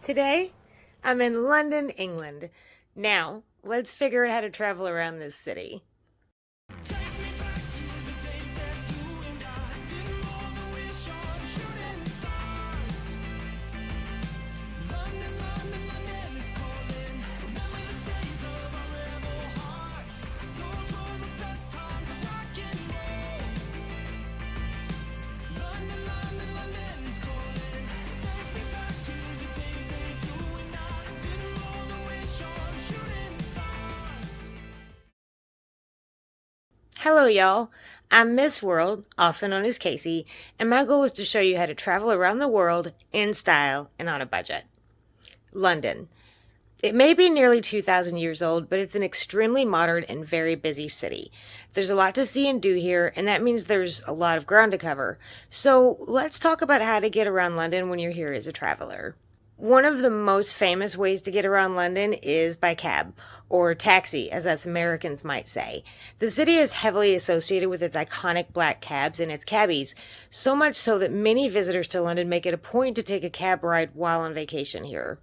Today, I'm in London, England. Now, let's figure out how to travel around this city. Hello, y'all. I'm Miss World, also known as Casey, and my goal is to show you how to travel around the world in style and on a budget. London. It may be nearly 2,000 years old, but it's an extremely modern and very busy city. There's a lot to see and do here, and that means there's a lot of ground to cover. So let's talk about how to get around London when you're here as a traveler. One of the most famous ways to get around London is by cab, or taxi, as us Americans might say. The city is heavily associated with its iconic black cabs and its cabbies, so much so that many visitors to London make it a point to take a cab ride while on vacation here.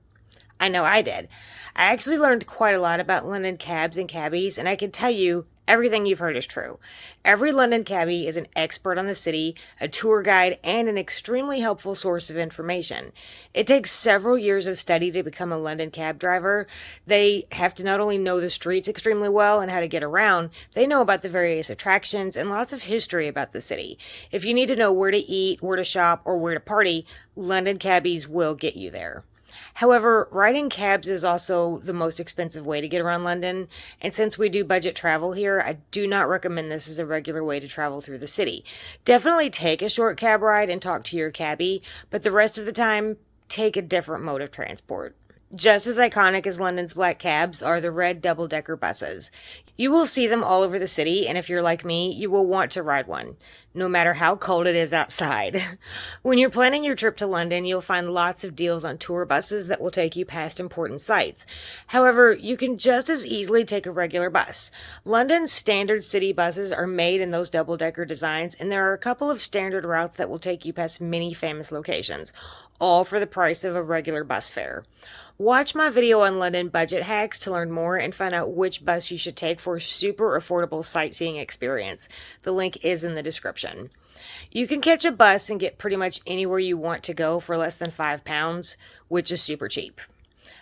I know I did. I actually learned quite a lot about London cabs and cabbies, and I can tell you everything you've heard is true. Every London cabbie is an expert on the city, a tour guide, and an extremely helpful source of information. It takes several years of study to become a London cab driver. They have to not only know the streets extremely well and how to get around, they know about the various attractions and lots of history about the city. If you need to know where to eat, where to shop, or where to party, London cabbies will get you there. However, riding cabs is also the most expensive way to get around London, and since we do budget travel here, I do not recommend this as a regular way to travel through the city. Definitely take a short cab ride and talk to your cabbie, but the rest of the time, take a different mode of transport. Just as iconic as London's black cabs are the red double-decker buses. You will see them all over the city, and if you're like me, you will want to ride one, no matter how cold it is outside. When you're planning your trip to London, you'll find lots of deals on tour buses that will take you past important sites. However, you can just as easily take a regular bus. London's standard city buses are made in those double-decker designs, and there are a couple of standard routes that will take you past many famous locations, all for the price of a regular bus fare. Watch my video on London budget hacks to learn more and find out which bus you should take for a super affordable sightseeing experience. The link is in the description. You can catch a bus and get pretty much anywhere you want to go for less than £5, which is super cheap.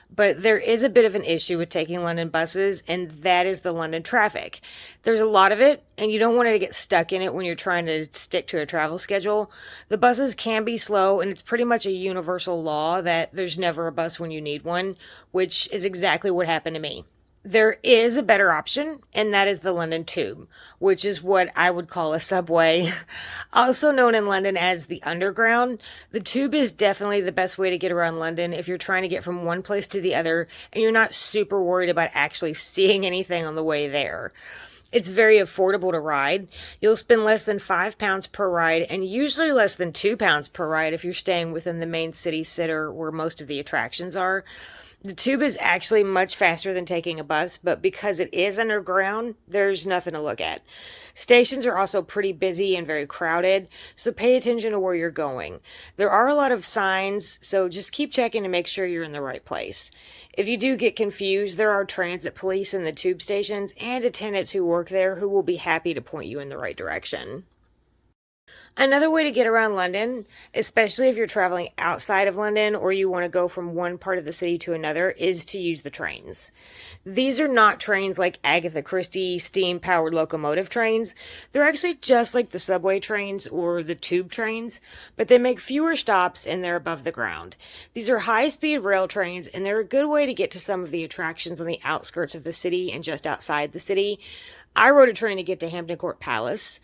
But there is a bit of an issue with taking London buses, and that is the London traffic. There's a lot of it, and you don't want to get stuck in it when you're trying to stick to a travel schedule. The buses can be slow, and it's pretty much a universal law that there's never a bus when you need one, which is exactly what happened to me. There is a better option, and that is the London Tube, which is what I would call a subway. Also known in London as the Underground, the Tube is definitely the best way to get around London if you're trying to get from one place to the other and you're not super worried about actually seeing anything on the way there. It's very affordable to ride. You'll spend less than £5 per ride and usually less than £2 per ride if you're staying within the main city centre where most of the attractions are. The tube is actually much faster than taking a bus, but because it is underground, there's nothing to look at. Stations are also pretty busy and very crowded, so pay attention to where you're going. There are a lot of signs, so just keep checking to make sure you're in the right place. If you do get confused, there are transit police in the tube stations and attendants who work there who will be happy to point you in the right direction. Another way to get around London, especially if you're traveling outside of London or you want to go from one part of the city to another, is to use the trains. These are not trains like Agatha Christie steam-powered locomotive trains. They're actually just like the subway trains or the tube trains, but they make fewer stops and they're above the ground. These are high-speed rail trains, and they're a good way to get to some of the attractions on the outskirts of the city and just outside the city. I rode a train to get to Hampton Court Palace.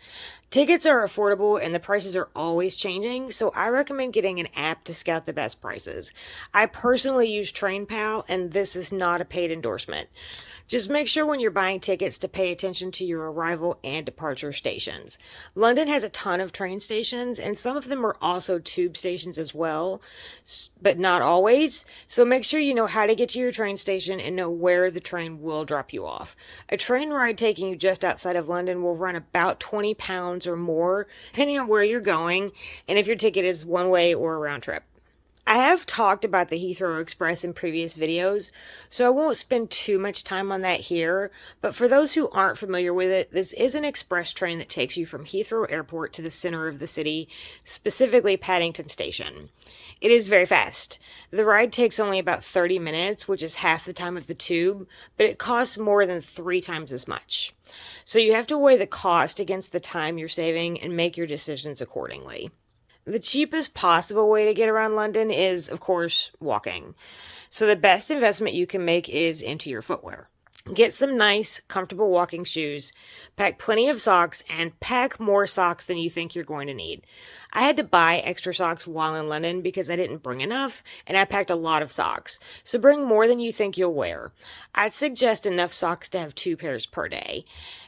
Tickets are affordable and the prices are always changing, so I recommend getting an app to scout the best prices. I personally use TrainPal, and this is not a paid endorsement. Just make sure when you're buying tickets to pay attention to your arrival and departure stations. London has a ton of train stations, and some of them are also tube stations as well, but not always. So make sure you know how to get to your train station and know where the train will drop you off. A train ride taking you just outside of London will run about £20 or more, depending on where you're going and if your ticket is one way or a round trip. I have talked about the Heathrow Express in previous videos, so I won't spend too much time on that here, but for those who aren't familiar with it, this is an express train that takes you from Heathrow Airport to the center of the city, specifically Paddington Station. It is very fast. The ride takes only about 30 minutes, which is half the time of the tube, but it costs more than 3 times as much. So you have to weigh the cost against the time you're saving and make your decisions accordingly. The cheapest possible way to get around London is, of course, walking. So the best investment you can make is into your footwear. Get some nice, comfortable walking shoes, pack plenty of socks, and pack more socks than you think you're going to need. I had to buy extra socks while in London because I didn't bring enough, and I packed a lot of socks. So bring more than you think you'll wear. I'd suggest enough socks to have 2 pairs per day.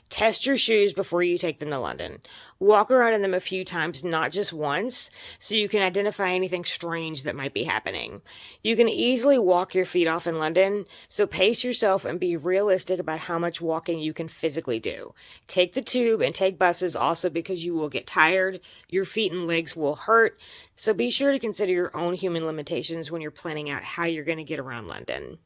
Test your shoes before you take them to London. Walk around in them a few times, not just once, so you can identify anything strange that might be happening. You can easily walk your feet off in London, so pace yourself and be realistic about how much walking you can physically do. Take the tube and take buses also because you will get tired, your feet and legs will hurt, so be sure to consider your own human limitations when you're planning out how you're going to get around London.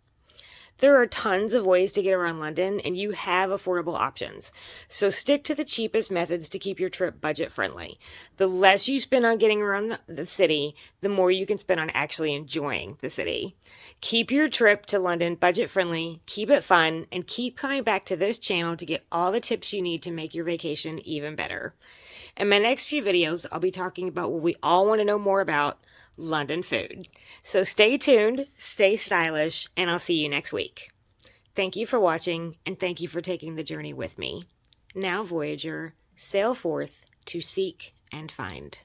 There are tons of ways to get around London, and you have affordable options. So stick to the cheapest methods to keep your trip budget friendly. The less you spend on getting around the city, the more you can spend on actually enjoying the city. Keep your trip to London budget friendly, keep it fun, and keep coming back to this channel to get all the tips you need to make your vacation even better. In my next few videos, I'll be talking about what we all want to know more about: London food. So stay tuned, stay stylish, and I'll see you next week. Thank you for watching, and thank you for taking the journey with me. Now, Voyager, sail forth to seek and find.